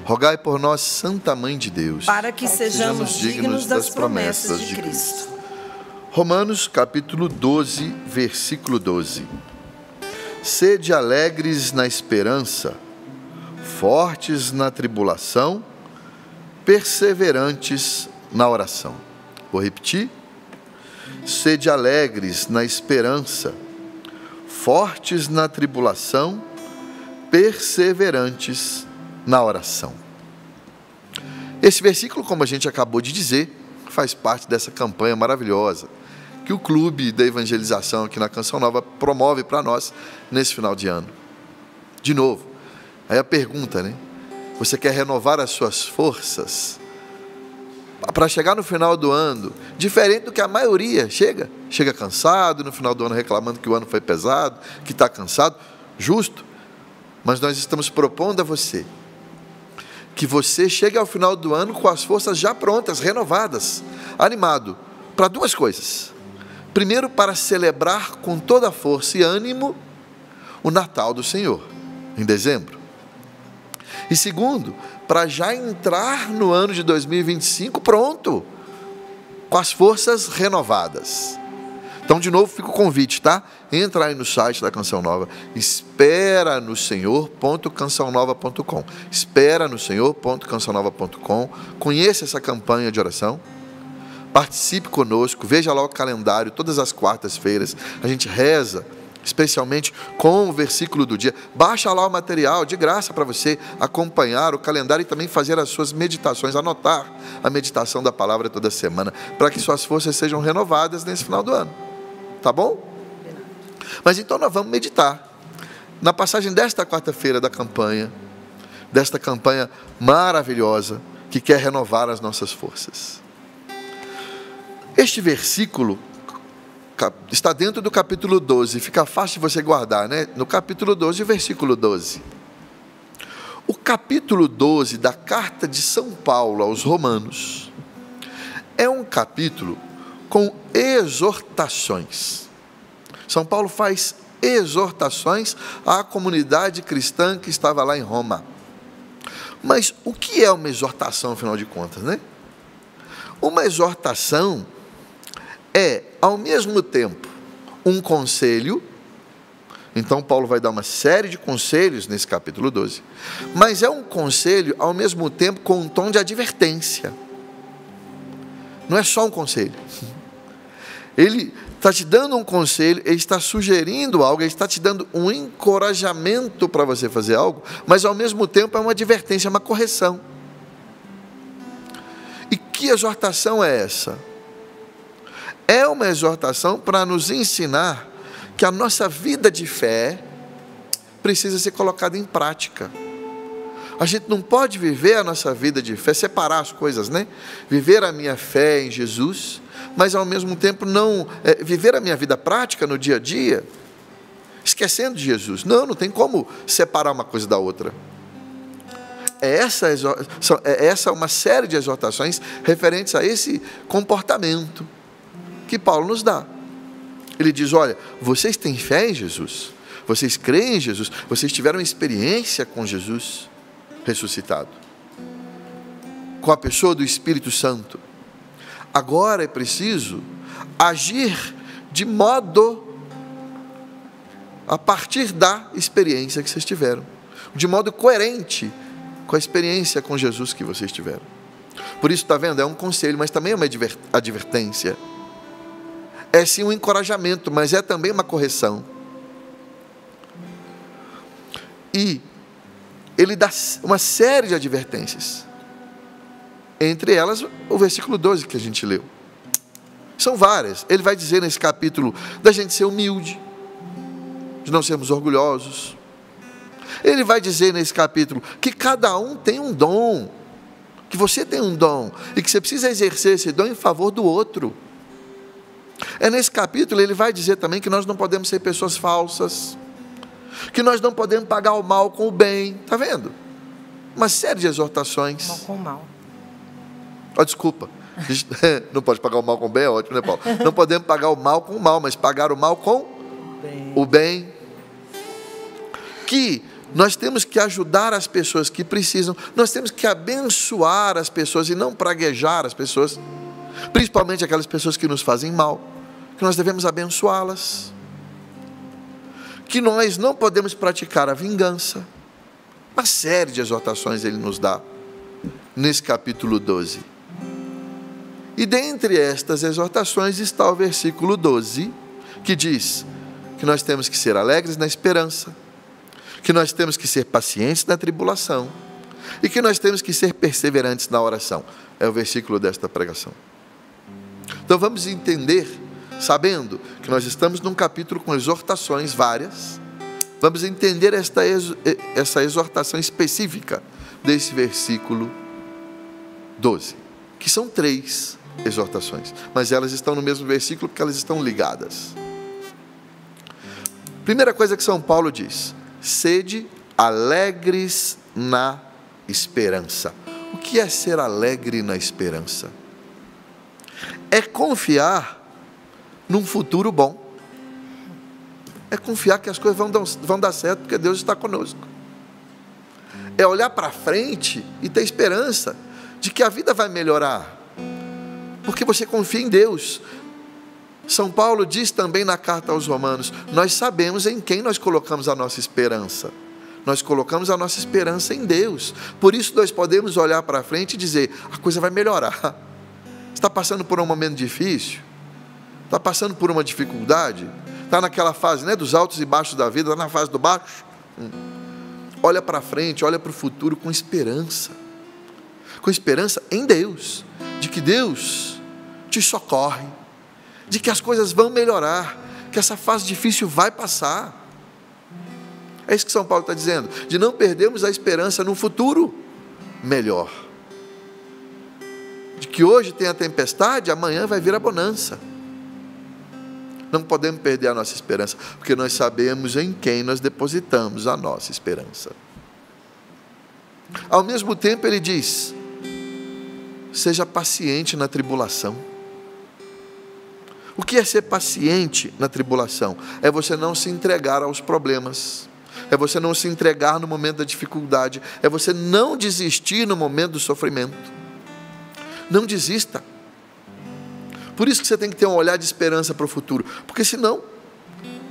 rogai por nós, Santa Mãe de Deus, para que sejamos dignos das promessas de Cristo. Romanos capítulo 12, versículo 12. Sede alegres na esperança, fortes na tribulação, perseverantes na oração. Vou repetir. Sede alegres na esperança, fortes na tribulação, perseverantes na oração. Esse versículo, como a gente acabou de dizer, faz parte dessa campanha maravilhosa que o Clube da Evangelização aqui na Canção Nova promove para nós nesse final de ano. De novo, aí a pergunta, né? Você quer renovar as suas forças para chegar no final do ano, diferente do que a maioria chega cansado, no final do ano reclamando que o ano foi pesado, que está cansado, justo, mas nós estamos propondo a você, que você chegue ao final do ano com as forças já prontas, renovadas, animado, para duas coisas. Primeiro, para celebrar com toda a força e ânimo o Natal do Senhor, em dezembro. E segundo, para já entrar no ano de 2025 pronto, com as forças renovadas. Então, de novo, fica o convite, tá? Entra aí no site da Canção Nova, esperanosenhor.cançãonova.com. esperanosenhor.cançãonova.com. Conheça essa campanha de oração. Participe conosco, veja lá o calendário, todas as quartas-feiras a gente reza, especialmente com o versículo do dia. Baixa lá o material de graça para você acompanhar o calendário e também fazer as suas meditações, anotar a meditação da palavra toda semana, para que suas forças sejam renovadas nesse final do ano, tá bom? Mas então nós vamos meditar na passagem desta quarta-feira desta campanha maravilhosa que quer renovar as nossas forças. Este versículo está dentro do capítulo 12, fica fácil de você guardar, né? No capítulo 12, versículo 12. O capítulo 12 da carta de São Paulo aos Romanos é um capítulo com exortações. São Paulo faz exortações à comunidade cristã que estava lá em Roma. Mas o que é uma exortação, afinal de contas, né? Uma exortação é, ao mesmo tempo, um conselho. Então Paulo vai dar uma série de conselhos nesse capítulo 12, mas é um conselho, ao mesmo tempo, com um tom de advertência. Não é só um conselho. Ele está te dando um conselho, ele está sugerindo algo, ele está te dando um encorajamento para você fazer algo, mas ao mesmo tempo é uma advertência, é uma correção. E que exortação é essa? É uma exortação para nos ensinar que a nossa vida de fé precisa ser colocada em prática. A gente não pode viver a nossa vida de fé, separar as coisas, né? Viver a minha fé em Jesus, mas ao mesmo tempo não viver a minha vida prática no dia a dia, esquecendo de Jesus. Não tem como separar uma coisa da outra. Essa é uma série de exortações referentes a esse comportamento que Paulo nos dá. Ele diz, olha, vocês têm fé em Jesus, vocês creem em Jesus, vocês tiveram experiência com Jesus ressuscitado, com a pessoa do Espírito Santo. Agora é preciso agir de modo a partir da experiência que vocês tiveram, de modo coerente com a experiência com Jesus que vocês tiveram. Por isso, está vendo? É um conselho, mas também é uma advertência. É sim um encorajamento, mas é também uma correção. E ele dá uma série de advertências. Entre elas, o versículo 12 que a gente leu. São várias. Ele vai dizer nesse capítulo da gente ser humilde, de não sermos orgulhosos. Ele vai dizer nesse capítulo que cada um tem um dom, que você tem um dom e que você precisa exercer esse dom em favor do outro. É nesse capítulo ele vai dizer também que nós não podemos ser pessoas falsas, que nós não podemos pagar o mal com o bem. Está vendo? Uma série de exortações. Mal com o mal. Desculpa. Não pode pagar o mal com o bem, é ótimo, né, Paulo? Não podemos pagar o mal com o mal, mas pagar o mal com o bem. Que Nós temos que ajudar as pessoas que precisam. Nós temos que abençoar as pessoas e não praguejar as pessoas. Principalmente aquelas pessoas que nos fazem mal. Que nós devemos abençoá-las. Que nós não podemos praticar a vingança. Uma série de exortações ele nos dá nesse capítulo 12. E dentre estas exortações está o versículo 12, que diz que nós temos que ser alegres na esperança, que nós temos que ser pacientes na tribulação e que nós temos que ser perseverantes na oração. É o versículo desta pregação. Então vamos entender, sabendo que nós estamos num capítulo com exortações várias, vamos entender essa exortação específica desse versículo 12, que são 3 exortações, mas elas estão no mesmo versículo porque elas estão ligadas. Primeira coisa que São Paulo diz: sede alegres na esperança. O que é ser alegre na esperança? É confiar num futuro bom. É confiar que as coisas vão dar certo porque Deus está conosco. É olhar para frente e ter esperança de que a vida vai melhorar, porque você confia em Deus. São Paulo diz também na carta aos Romanos: nós sabemos em quem nós colocamos a nossa esperança. Nós colocamos a nossa esperança em Deus. Por isso nós podemos olhar para frente e dizer: a coisa vai melhorar. Está passando por um momento difícil? Está passando por uma dificuldade? Está naquela fase, né, dos altos e baixos da vida, está na fase do baixo? Olha para frente, olha para o futuro com esperança. Com esperança em Deus, de que Deus te socorre, de que as coisas vão melhorar, que essa fase difícil vai passar. É isso que São Paulo está dizendo, de não perdermos a esperança num futuro melhor, de que hoje tem a tempestade, amanhã vai vir a bonança. Não podemos perder a nossa esperança, porque nós sabemos em quem nós depositamos a nossa esperança. Ao mesmo tempo ele diz: seja paciente na tribulação. O que é ser paciente na tribulação? É você não se entregar aos problemas, é você não se entregar no momento da dificuldade, é você não desistir no momento do sofrimento. Não desista. Por isso que você tem que ter um olhar de esperança para o futuro, porque senão,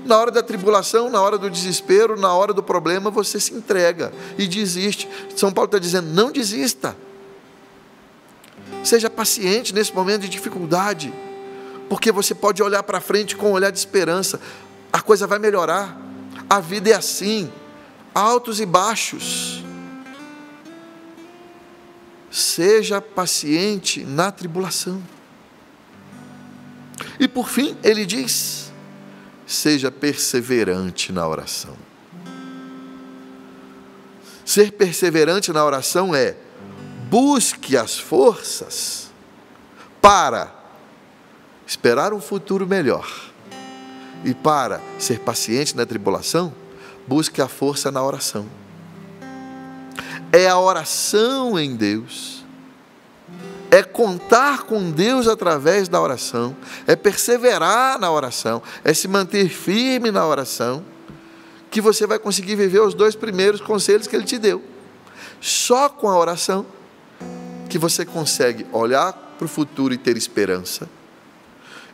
na hora da tribulação, na hora do desespero, na hora do problema, você se entrega e desiste. São Paulo está dizendo: não desista. Seja paciente nesse momento de dificuldade, porque você pode olhar para frente com um olhar de esperança. A coisa vai melhorar. A vida é assim, altos e baixos. Seja paciente na tribulação. E por fim, ele diz: seja perseverante na oração. Ser perseverante na oração é: busque as forças para esperar um futuro melhor. E para ser paciente na tribulação, busque a força na oração. É a oração em Deus, é contar com Deus através da oração, é perseverar na oração, é se manter firme na oração, que você vai conseguir viver os 2 primeiros conselhos que Ele te deu. Só com a oração que você consegue olhar para o futuro e ter esperança,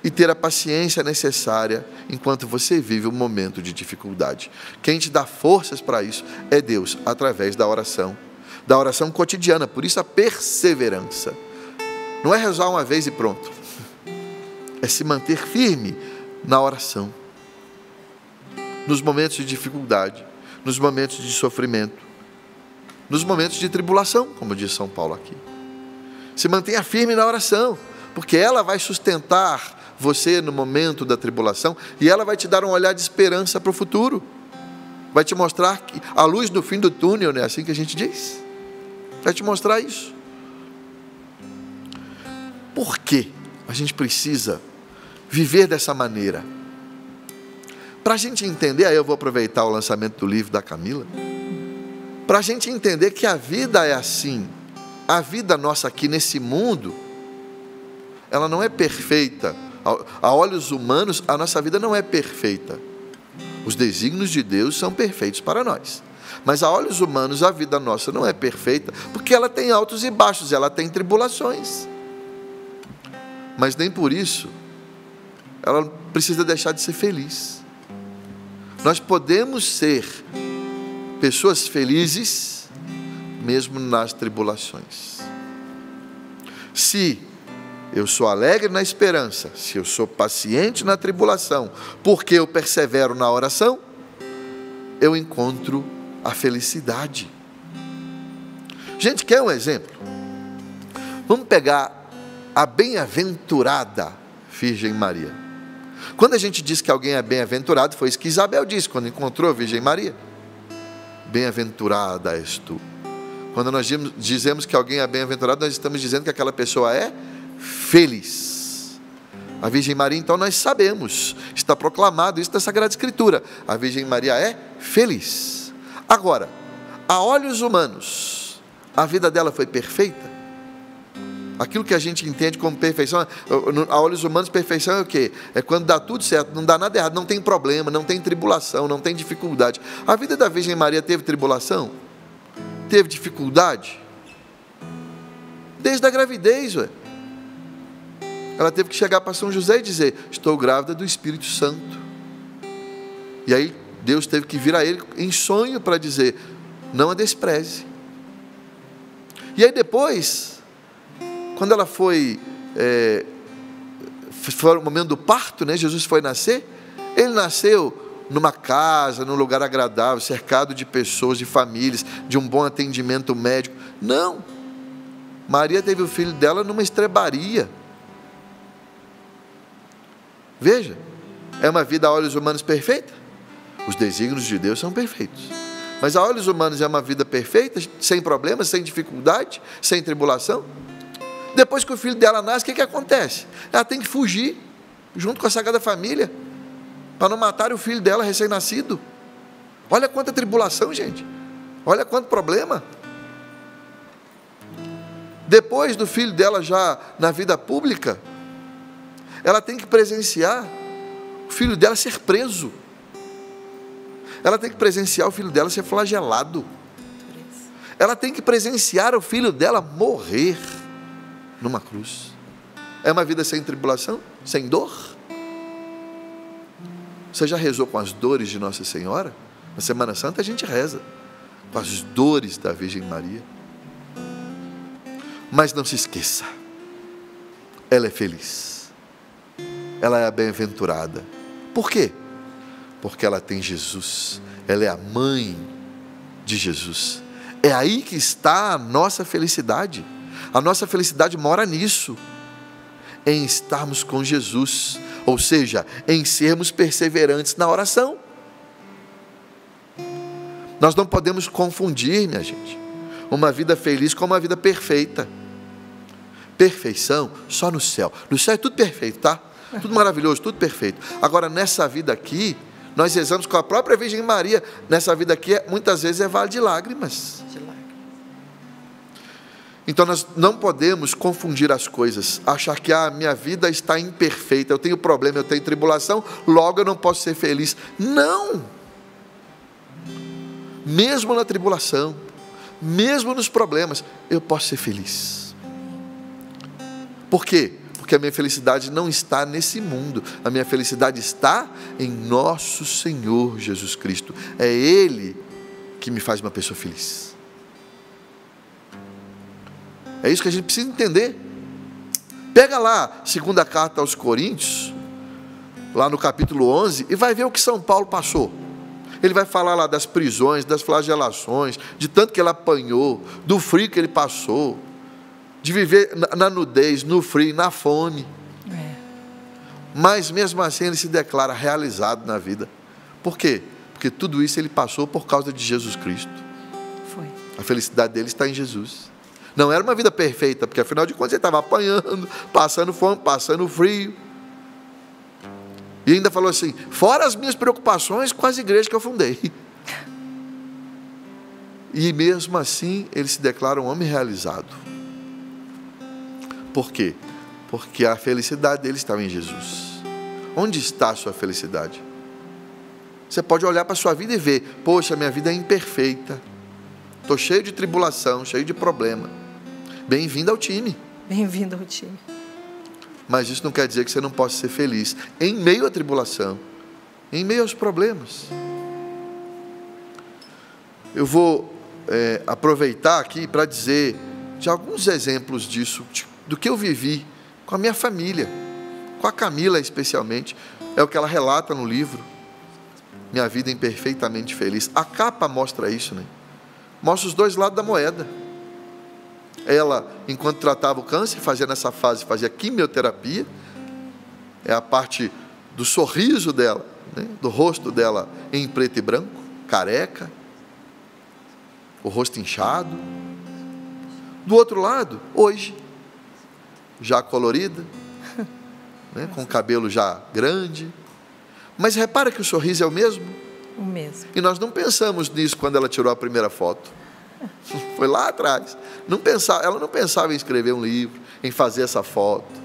e ter a paciência necessária enquanto você vive um momento de dificuldade. Quem te dá forças para isso é Deus, através da oração cotidiana. Por isso a perseverança. Não é rezar uma vez e pronto. É se manter firme na oração. Nos momentos de dificuldade, nos momentos de sofrimento, nos momentos de tribulação, como diz São Paulo aqui. Se mantenha firme na oração, porque ela vai sustentar você no momento da tribulação, e ela vai te dar um olhar de esperança para o futuro. Vai te mostrar que a luz no fim do túnel, não é assim que a gente diz? Vai te mostrar isso. Por que a gente precisa viver dessa maneira? Para a gente entender, aí eu vou aproveitar o lançamento do livro da Camila, para a gente entender que a vida é assim. A vida nossa aqui nesse mundo, ela não é perfeita. A olhos humanos, a nossa vida não é perfeita. Os desígnios de Deus são perfeitos para nós. Mas a olhos humanos a vida nossa não é perfeita, porque ela tem altos e baixos, ela tem tribulações. Mas nem por isso ela precisa deixar de ser feliz. Nós podemos ser pessoas felizes mesmo nas tribulações. Se eu sou alegre na esperança, se eu sou paciente na tribulação, porque eu persevero na oração, eu encontro a felicidade. Gente, quer um exemplo? Vamos pegar a bem-aventurada Virgem Maria. Quando a gente diz que alguém é bem-aventurado, foi isso que Isabel disse quando encontrou a Virgem Maria. Bem-aventurada és tu. Quando nós dizemos que alguém é bem-aventurado, nós estamos dizendo que aquela pessoa é feliz. A Virgem Maria, então, nós sabemos, está proclamado isso na Sagrada Escritura, a Virgem Maria é feliz. Agora, a olhos humanos, a vida dela foi perfeita? Aquilo que a gente entende como perfeição, a olhos humanos, perfeição é o quê? É quando dá tudo certo, não dá nada errado, não tem problema, não tem tribulação, não tem dificuldade. A vida da Virgem Maria teve tribulação? Teve dificuldade? Desde a gravidez, ué. Ela teve que chegar para São José e dizer: estou grávida do Espírito Santo. E aí Deus teve que vir a ele em sonho para dizer: não a despreze. E aí depois, quando ela foi o momento do parto, né? Jesus foi nascer. Ele nasceu numa casa, num lugar agradável, cercado de pessoas, de famílias, de um bom atendimento médico. Não. Maria teve o filho dela numa estrebaria. Veja, é uma vida a olhos humanos perfeita? Os desígnios de Deus são perfeitos. Mas a olhos humanos é uma vida perfeita, sem problemas, sem dificuldade, sem tribulação? Depois que o filho dela nasce, o que acontece? Ela tem que fugir, junto com a Sagrada Família, para não matar o filho dela recém-nascido. Olha quanta tribulação, gente. Olha quanto problema. Depois do filho dela já na vida pública, ela tem que presenciar o filho dela ser preso. Ela tem que presenciar o filho dela ser flagelado. Ela tem que presenciar o filho dela morrer numa cruz. É uma vida sem tribulação? Sem dor? Você já rezou com as dores de Nossa Senhora? Na Semana Santa a gente reza com as dores da Virgem Maria. Mas não se esqueça, ela é feliz, ela é a bem-aventurada. Por quê? Porque ela tem Jesus, ela é a mãe de Jesus. É aí que está a nossa felicidade. A nossa felicidade mora nisso, em estarmos com Jesus, ou seja, em sermos perseverantes na oração. Nós não podemos confundir, minha gente, uma vida feliz com uma vida perfeita. Perfeição só no céu. No céu é tudo perfeito, tá? Tudo maravilhoso, tudo perfeito. Agora, nessa vida aqui, nós rezamos com a própria Virgem Maria. Nessa vida aqui, muitas vezes é vale de lágrimas. Então nós não podemos confundir as coisas, achar que a minha vida está imperfeita, eu tenho problema, eu tenho tribulação, logo eu não posso ser feliz. Não! Mesmo na tribulação, mesmo nos problemas, eu posso ser feliz. Por quê? Porque a minha felicidade não está nesse mundo, a minha felicidade está em nosso Senhor Jesus Cristo. É Ele que me faz uma pessoa feliz. É isso que a gente precisa entender. Pega lá, segunda carta aos Coríntios, lá no capítulo 11, e vai ver o que São Paulo passou. Ele vai falar lá das prisões, das flagelações, de tanto que ele apanhou, do frio que ele passou, de viver na nudez, no frio, na fome. Mas mesmo assim ele se declara realizado na vida. Por quê? Porque tudo isso ele passou por causa de Jesus Cristo. Foi. A felicidade dele está em Jesus. Não era uma vida perfeita, porque afinal de contas ele estava apanhando, passando fome, passando frio. E ainda falou assim: fora as minhas preocupações com as igrejas que eu fundei. E mesmo assim ele se declara um homem realizado. Por quê? Porque a felicidade dele estava em Jesus. Onde está a sua felicidade? Você pode olhar para a sua vida e ver, poxa, minha vida é imperfeita. Estou cheio de tribulação, cheio de problema. Bem-vindo ao time. Bem-vindo ao time. Mas isso não quer dizer que você não possa ser feliz em meio à tribulação, em meio aos problemas. Eu vou aproveitar aqui para dizer de alguns exemplos disso, do que eu vivi com a minha família, com a Camila especialmente. É o que ela relata no livro, Minha Vida Imperfeitamente Feliz. A capa mostra isso, né? Mostra os dois lados da moeda. Ela, enquanto tratava o câncer, fazia nessa fase, fazia quimioterapia. É a parte do sorriso dela, né? Do rosto dela em preto e branco, careca, o rosto inchado. Do outro lado, hoje, já colorida, né? Com o cabelo já grande. Mas repara que o sorriso é o mesmo? O mesmo. E nós não pensamos nisso quando ela tirou a primeira foto. Foi lá atrás. Ela não pensava em escrever um livro, em fazer essa foto.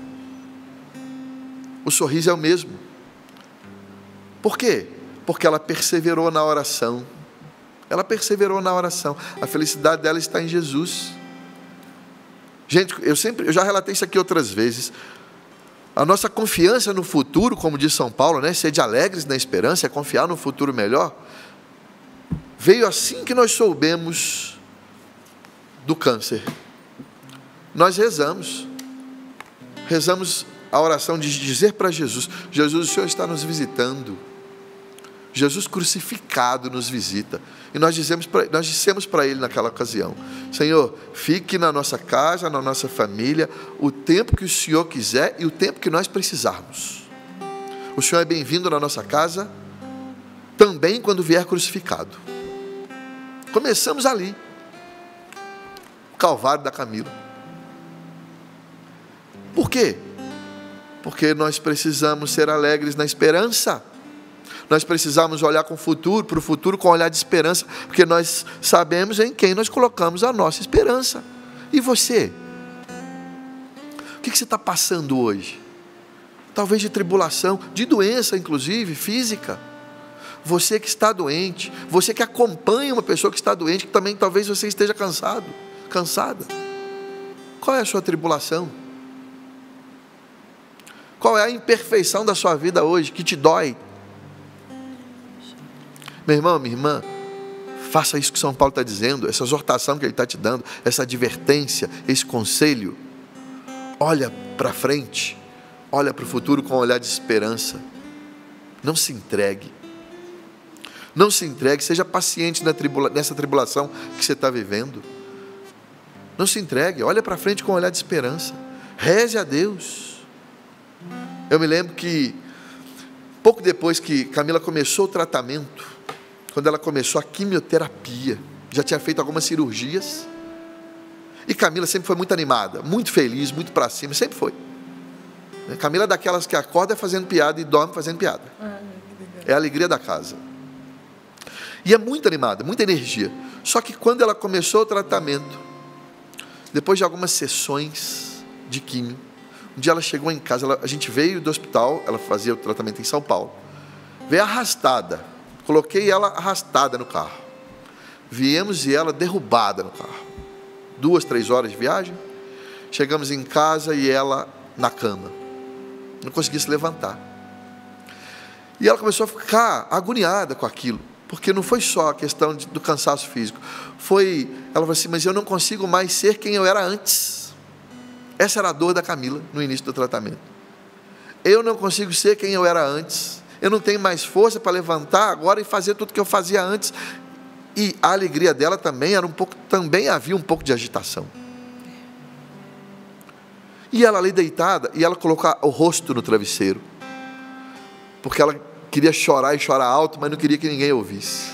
O sorriso é o mesmo. Por quê? Porque ela perseverou na oração. Ela perseverou na oração. A felicidade dela está em Jesus. Gente, eu já relatei isso aqui outras vezes. A nossa confiança no futuro, como diz São Paulo, né? Sede alegres na esperança, é confiar no futuro melhor. Veio assim que nós soubemos do câncer. Nós rezamos a oração de dizer para Jesus: Jesus, o Senhor está nos visitando. Jesus crucificado nos visita. E nós dissemos para Ele naquela ocasião: Senhor, fique na nossa casa, na nossa família, o tempo que o Senhor quiser e o tempo que nós precisarmos. O Senhor é bem-vindo na nossa casa, também quando vier crucificado. Começamos ali, o Calvário da Camila. Por quê? Porque nós precisamos ser alegres na esperança. Nós precisamos olhar para o futuro com um olhar de esperança, porque nós sabemos em quem nós colocamos a nossa esperança. E você? O que você está passando hoje? Talvez de tribulação, de doença inclusive, física. Você que está doente, você que acompanha uma pessoa que está doente, que também talvez você esteja cansada. Qual é a sua tribulação? Qual é a imperfeição da sua vida hoje que te dói? Meu irmão, minha irmã, faça isso que São Paulo está dizendo, essa exortação que ele está te dando, essa advertência, esse conselho. Olha para frente, olha para o futuro com um olhar de esperança. Não se entregue. Não se entregue, seja paciente nessa tribulação que você está vivendo. Não se entregue, olha para frente com um olhar de esperança. Reze a Deus. Eu me lembro que, pouco depois que Camila começou o tratamento, quando ela começou a quimioterapia, já tinha feito algumas cirurgias, e Camila sempre foi muito animada, muito feliz, muito para cima, sempre foi. Camila é daquelas que acorda fazendo piada e dorme fazendo piada. É a alegria da casa. E é muito animada, muita energia. Só que quando ela começou o tratamento, depois de algumas sessões de quimio, um dia ela chegou em casa, a gente veio do hospital, ela fazia o tratamento em São Paulo, veio arrastada, coloquei ela arrastada no carro, viemos e ela derrubada no carro, 2, 3 horas de viagem, chegamos em casa e ela na cama, não conseguia se levantar, e ela começou a ficar agoniada com aquilo, porque não foi só a questão do cansaço físico, ela falou assim, mas eu não consigo mais ser quem eu era antes. Essa era a dor da Camila no início do tratamento. Eu não consigo ser quem eu era antes. Eu não tenho mais força para levantar agora e fazer tudo que eu fazia antes. E a alegria dela também havia um pouco de agitação. E ela ali deitada, e ela colocou o rosto no travesseiro, porque ela queria chorar e chorar alto, mas não queria que ninguém ouvisse.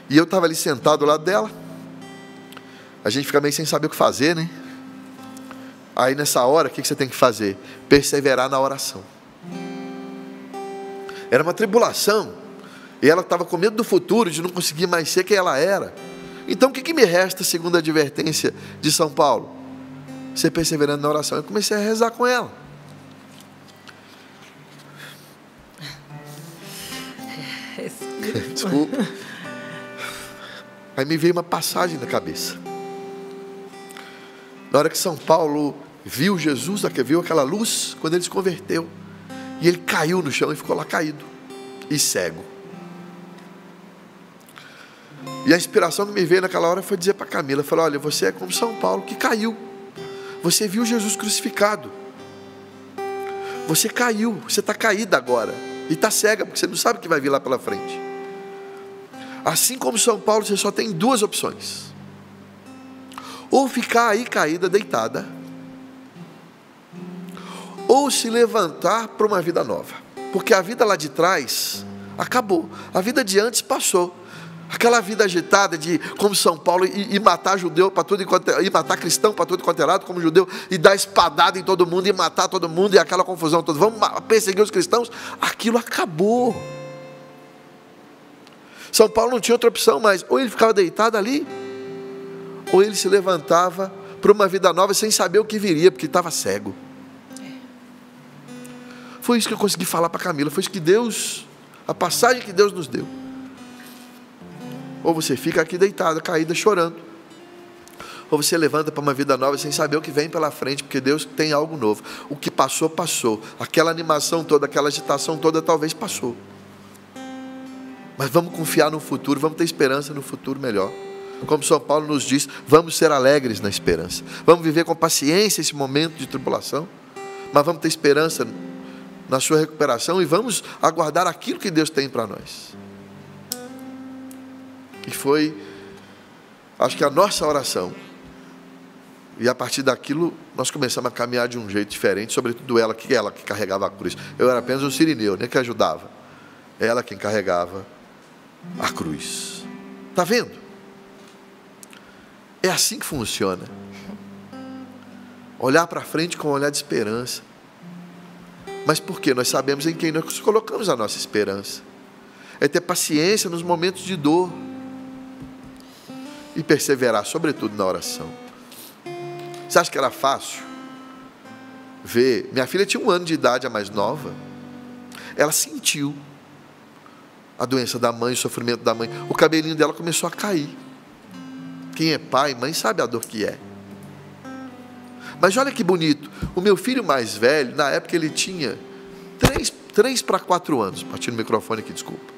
E eu estava ali sentado ao lado dela. A gente fica meio sem saber o que fazer, né? Aí nessa hora, o que você tem que fazer? Perseverar na oração. Era uma tribulação, e ela estava com medo do futuro, de não conseguir mais ser quem ela era. Então o que me resta, segundo a advertência de São Paulo? Ser perseverando na oração. Eu comecei a rezar com ela. Desculpa. Aí me veio uma passagem na cabeça. Na hora que São Paulo viu Jesus, viu aquela luz, quando ele se converteu, e ele caiu no chão e ficou lá caído e cego. E a inspiração que me veio naquela hora foi dizer para Camila, falou: olha, você é como São Paulo que caiu. Você viu Jesus crucificado. Você caiu, você está caída agora. E está cega, porque você não sabe o que vai vir lá pela frente. Assim como São Paulo, você só tem duas opções. Ou ficar aí caída, deitada, ou se levantar para uma vida nova. Porque a vida lá de trás acabou. A vida de antes passou. Aquela vida agitada de, como São Paulo, e matar judeu para tudo enquanto, e matar cristão para tudo quanto é lado, como judeu, e dar espadada em todo mundo, e matar todo mundo, e aquela confusão toda, vamos perseguir os cristãos, aquilo acabou. São Paulo não tinha outra opção mais, ou ele ficava deitado ali, ou ele se levantava para uma vida nova, sem saber o que viria, porque estava cego. Foi isso que eu consegui falar para Camila, foi isso que Deus, a passagem que Deus nos deu. Ou você fica aqui deitada, caída, chorando, ou você levanta para uma vida nova sem saber o que vem pela frente, porque Deus tem algo novo. O que passou, passou. Aquela animação toda, aquela agitação toda, talvez passou. Mas vamos confiar no futuro, vamos ter esperança no futuro melhor. Como São Paulo nos diz, vamos ser alegres na esperança. Vamos viver com paciência esse momento de tribulação, mas vamos ter esperança na sua recuperação e vamos aguardar aquilo que Deus tem para nós. E foi, acho que a nossa oração. E a partir daquilo, nós começamos a caminhar de um jeito diferente, sobretudo ela que carregava a cruz. Eu era apenas um sirineu, que ajudava. Ela quem carregava a cruz. Está vendo? É assim que funciona. Olhar para frente com um olhar de esperança. Mas por quê? Nós sabemos em quem nós colocamos a nossa esperança. É ter paciência nos momentos de dor. E perseverar, sobretudo na oração. Você acha que era fácil ver? Minha filha tinha 1 ano de idade, a mais nova. Ela sentiu a doença da mãe, o sofrimento da mãe. O cabelinho dela começou a cair. Quem é pai e mãe sabe a dor que é. Mas olha que bonito. O meu filho mais velho, na época ele tinha 3 para 4 anos. Bati no microfone aqui, desculpa.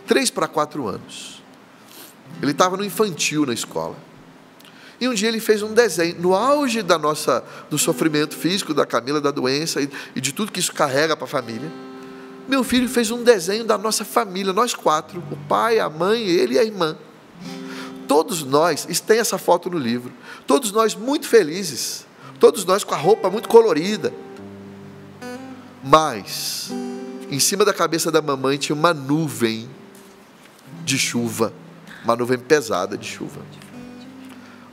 3 para 4 anos. Ele estava no infantil na escola. E um dia ele fez um desenho, no auge do sofrimento físico da Camila, da doença e de tudo que isso carrega para a família. Meu filho fez um desenho da nossa família, nós 4, o pai, a mãe, ele e a irmã. Todos nós, tem essa foto no livro, todos nós muito felizes, todos nós com a roupa muito colorida. Mas, em cima da cabeça da mamãe tinha uma nuvem de chuva. Uma nuvem pesada de chuva.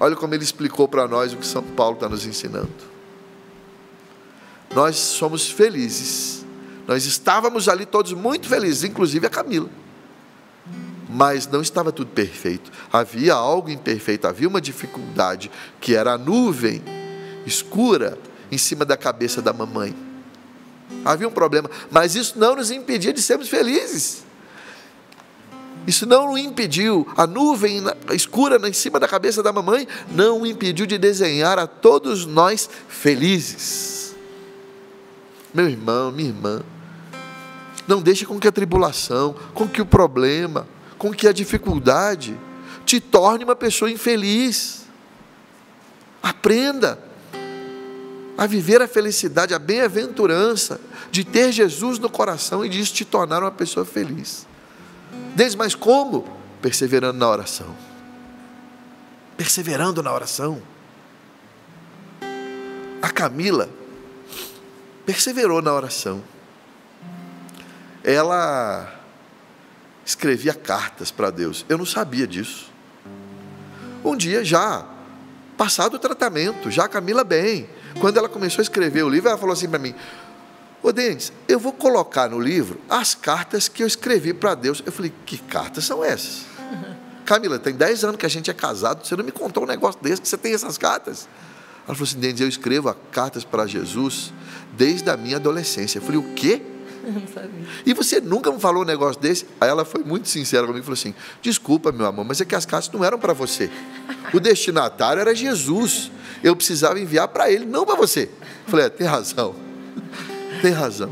Olha como ele explicou para nós o que São Paulo está nos ensinando. Nós somos felizes. Nós estávamos ali todos muito felizes, inclusive a Camila. Mas não estava tudo perfeito. Havia algo imperfeito, havia uma dificuldade, que era a nuvem escura em cima da cabeça da mamãe. Havia um problema, mas isso não nos impedia de sermos felizes. Isso não o impediu, a nuvem escura em cima da cabeça da mamãe, não o impediu de desenhar a todos nós felizes. Meu irmão, minha irmã, não deixe com que a tribulação, com que o problema, com que a dificuldade te torne uma pessoa infeliz. Aprenda a viver a felicidade, a bem-aventurança de ter Jesus no coração e disso te tornar uma pessoa feliz. Desde mais como? Perseverando na oração. Perseverando na oração. A Camila perseverou na oração. Ela escrevia cartas para Deus. Eu não sabia disso. Um dia já, passado o tratamento, já a Camila bem, quando ela começou a escrever o livro, ela falou assim para mim: ô Denis, eu vou colocar no livro as cartas que eu escrevi para Deus. Eu falei: que cartas são essas? Camila, tem 10 anos que a gente é casado, você não me contou um negócio desse, que você tem essas cartas? Ela falou assim: Denis, eu escrevo cartas para Jesus desde a minha adolescência. Eu falei: o quê? Não sabia. E você nunca me falou um negócio desse? Aí ela foi muito sincera comigo e falou assim: desculpa, meu amor, mas é que as cartas não eram para você. O destinatário era Jesus. Eu precisava enviar para ele, não para você. Eu falei: tem razão. Tem razão.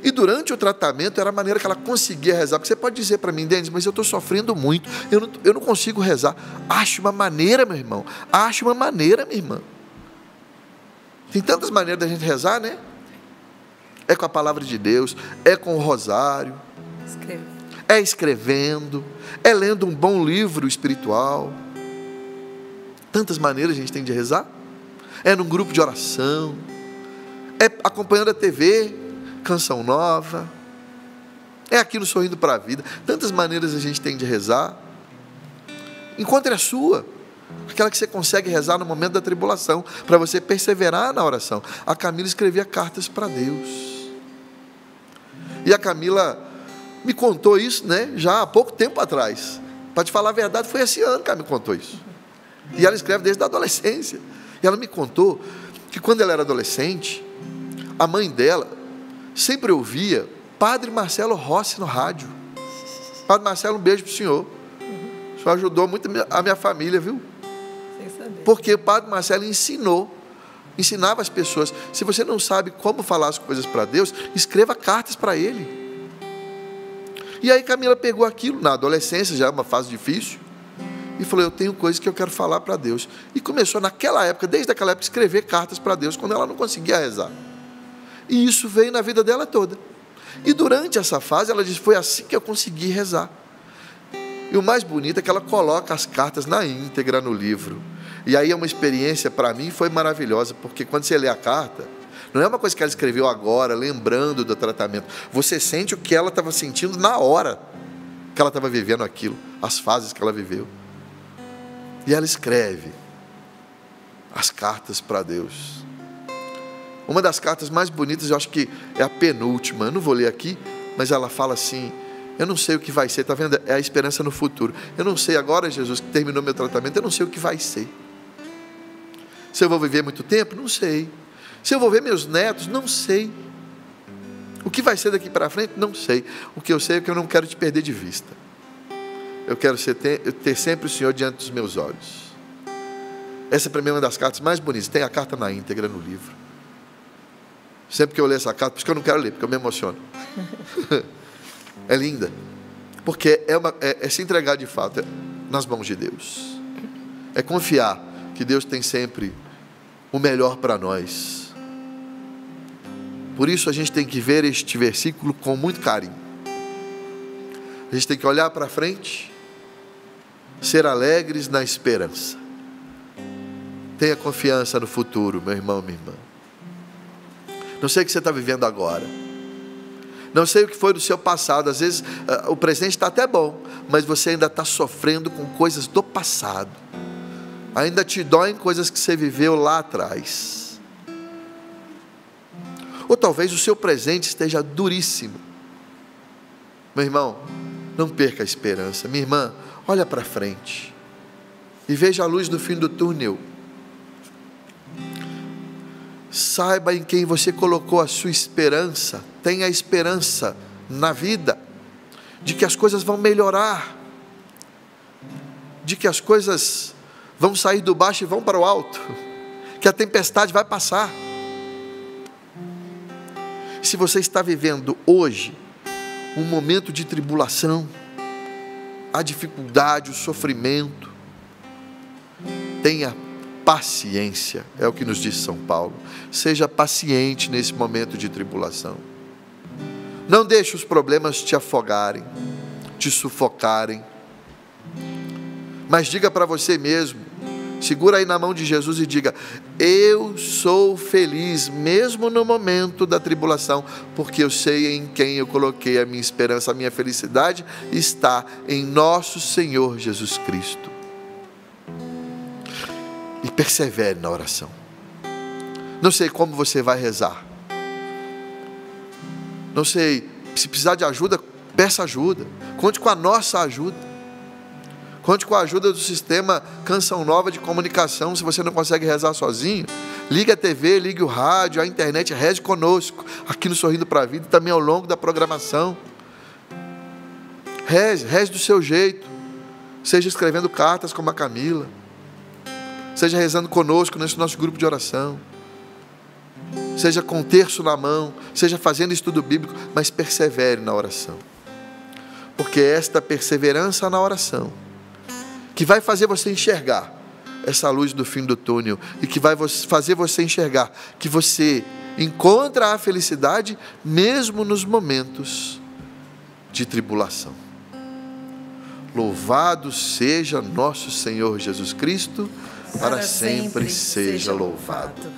E durante o tratamento era a maneira que ela conseguia rezar. Porque você pode dizer para mim: Denis, mas eu estou sofrendo muito, eu não consigo rezar. Ache uma maneira, meu irmão. Ache uma maneira, minha irmã. Tem tantas maneiras da gente rezar, né? É com a palavra de Deus, é com o rosário, é escrevendo, é lendo um bom livro espiritual. Tantas maneiras a gente tem de rezar. É num grupo de oração, é acompanhando a TV, Canção Nova, é aqui no Sorrindo para a Vida. Tantas maneiras a gente tem de rezar. Encontre a sua, aquela que você consegue rezar no momento da tribulação, para você perseverar na oração. A Camila escrevia cartas para Deus. E a Camila me contou isso, né, já há pouco tempo atrás. Para te falar a verdade, foi esse ano que ela me contou isso. E ela escreve desde a adolescência. E ela me contou que quando ela era adolescente, a mãe dela sempre ouvia Padre Marcelo Rossi no rádio. Padre Marcelo, um beijo para o senhor. O senhor ajudou muito a minha família, viu? Porque o Padre Marcelo ensinava as pessoas: se você não sabe como falar as coisas para Deus, escreva cartas para Ele. E aí Camila pegou aquilo, na adolescência, já é uma fase difícil, e falou: eu tenho coisas que eu quero falar para Deus. E começou naquela época, desde aquela época, escrever cartas para Deus, quando ela não conseguia rezar. E isso veio na vida dela toda. E durante essa fase, ela disse: foi assim que eu consegui rezar. E o mais bonito é que ela coloca as cartas na íntegra no livro. E aí é uma experiência, para mim, foi maravilhosa, porque quando você lê a carta, não é uma coisa que ela escreveu agora, lembrando do tratamento. Você sente o que ela estava sentindo na hora que ela estava vivendo aquilo, as fases que ela viveu. E ela escreve as cartas para Deus. Uma das cartas mais bonitas, eu acho que é a penúltima, eu não vou ler aqui, mas ela fala assim: eu não sei o que vai ser, está vendo? É a esperança no futuro. Eu não sei agora, Jesus, que terminou meu tratamento, eu não sei o que vai ser. Se eu vou viver muito tempo? Não sei. Se eu vou ver meus netos? Não sei. O que vai ser daqui para frente? Não sei. O que eu sei é que eu não quero te perder de vista. Eu quero ter sempre o Senhor diante dos meus olhos. Essa é para mim uma das cartas mais bonitas. Tem a carta na íntegra no livro. Sempre que eu leio essa carta, por isso que eu não quero ler, porque eu me emociono. É linda. Porque é se entregar de fato nas mãos de Deus. É confiar que Deus tem sempre o melhor para nós. Por isso a gente tem que ver este versículo com muito carinho. A gente tem que olhar para frente, ser alegres na esperança. Tenha confiança no futuro, meu irmão, minha irmã. Não sei o que você está vivendo agora. Não sei o que foi do seu passado. Às vezes o presente está até bom, mas você ainda está sofrendo com coisas do passado. Ainda te doem coisas que você viveu lá atrás. Ou talvez o seu presente esteja duríssimo. Meu irmão, não perca a esperança. Minha irmã, olha para frente e veja a luz no fim do túnel. Saiba em quem você colocou a sua esperança. Tenha esperança na vida de que as coisas vão melhorar, de que as coisas vão sair do baixo e vão para o alto, que a tempestade vai passar. Se você está vivendo hoje um momento de tribulação, a dificuldade, o sofrimento, tenha paciência, é o que nos diz São Paulo. Seja paciente nesse momento de tribulação. Não deixe os problemas te afogarem, te sufocarem, mas diga para você mesmo, segura aí na mão de Jesus e diga: eu sou feliz mesmo no momento da tribulação, porque eu sei em quem eu coloquei a minha esperança. A minha felicidade está em nosso Senhor Jesus Cristo. E persevere na oração. Não sei como você vai rezar, não sei, se precisar de ajuda, peça ajuda. Conte com a nossa ajuda. Conte com a ajuda do sistema Canção Nova de comunicação. Se você não consegue rezar sozinho, ligue a TV, ligue o rádio, a internet, reze conosco, aqui no Sorrindo para a Vida, e também ao longo da programação. Reze do seu jeito. Seja escrevendo cartas como a Camila, seja rezando conosco nesse nosso grupo de oração, seja com o terço na mão, seja fazendo estudo bíblico, mas persevere na oração. Porque é esta perseverança na oração que vai fazer você enxergar essa luz do fim do túnel e que vai fazer você enxergar que você encontra a felicidade mesmo nos momentos de tribulação. Louvado seja nosso Senhor Jesus Cristo, para sempre seja louvado.